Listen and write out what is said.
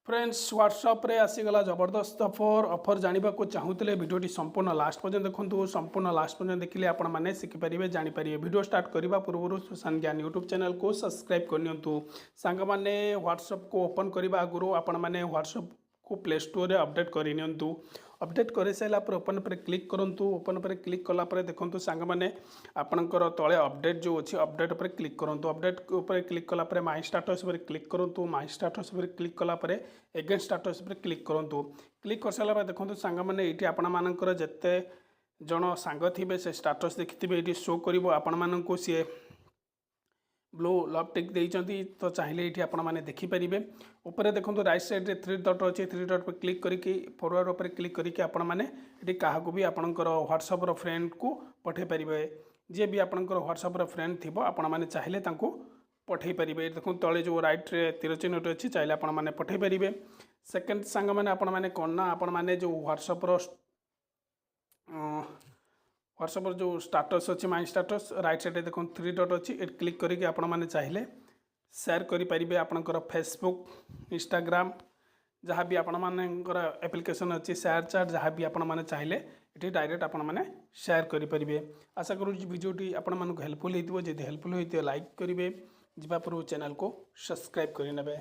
Friends WhatsApp रे आसीगला जबरदस्त offer जानवा को चाहूले भिडियोटी संपूर्ण लास्ट पर्यंत देखो संपूर्ण लास्ट पर्यंत देखिले आपण मैंने शिखिपारे जानीपारे भिडियो स्टार्ट करने पूर्व सुशांत ज्ञान यूट्यूब चैनल को सब्सक्राइब करनियंतु सांग मैंने व्हाट्सएप को ओपन करने आगु आपण मैंने व्हाट्सएप को प्ले स्टोर रे अपडेट करनियंतु अपडेट कर सारा ओपन पर क्लिक करूँ ओपन पर क्लिक कलापर देखो सांग मैंने आपणकर तले अपडेट जो अच्छी अपडेट पर क्लिक करूँ अपडेट पर क्लिक कलापर माई स्टाटस पर क्लिक करूँ माई स्टाटस पर क्लिक कलापर एगेन स्टाटस पर क्लिक करूँ क्लिक कर सारा देखो सांग मैंने ये आपर जिते जन सांग थे से स्टाटस देखिथे ये शो कर आपण को सी ब्लू लव टिक देइचंती तो चाहिए ये आपने देखिपारे ऊपर देखो राइट साइड रे 3 डॉट अच्छे 3 डॉट पर क्लिक करके फॉरवर्ड पर क्लिक करके आपण मैंने ये क्या भी आपंकर व्हाट्सएप फ्रेंड को पठे पारे जी भी आपंकर व्हाट्सएप फ्रेंड थी आपण मैंने चाहिए पठे पारे देखो तले जो राइट रे तीर चिन्ह अच्छी चाहिए आपने पठे पारे सेकेंड सांग मैंने आपण मैंने कौन ना आपण मैंने जो व्हाट्सएप व्हाट्सएप जो स्टाटस अच्छी माई स्टाटस राइट साइड देखो 3 डॉट अच्छी ये क्लिक करके आपण मैंने चाहिए शेयर करेंगे आपणकर फेसबुक इंस्टाग्राम जहाँ भी आपणकर एप्लिकेशन अच्छी शेयर चैट जहाँ भी आपण मैंने चाहिए ये डायरेक्ट आपण मैंने शेयर करेंगे आशा करूँ वीडियोटी आपण हेल्पफुल होती हेल्पफुल होती लाइक करेंगे जावा पूर्व चैनल को सब्सक्राइब करने।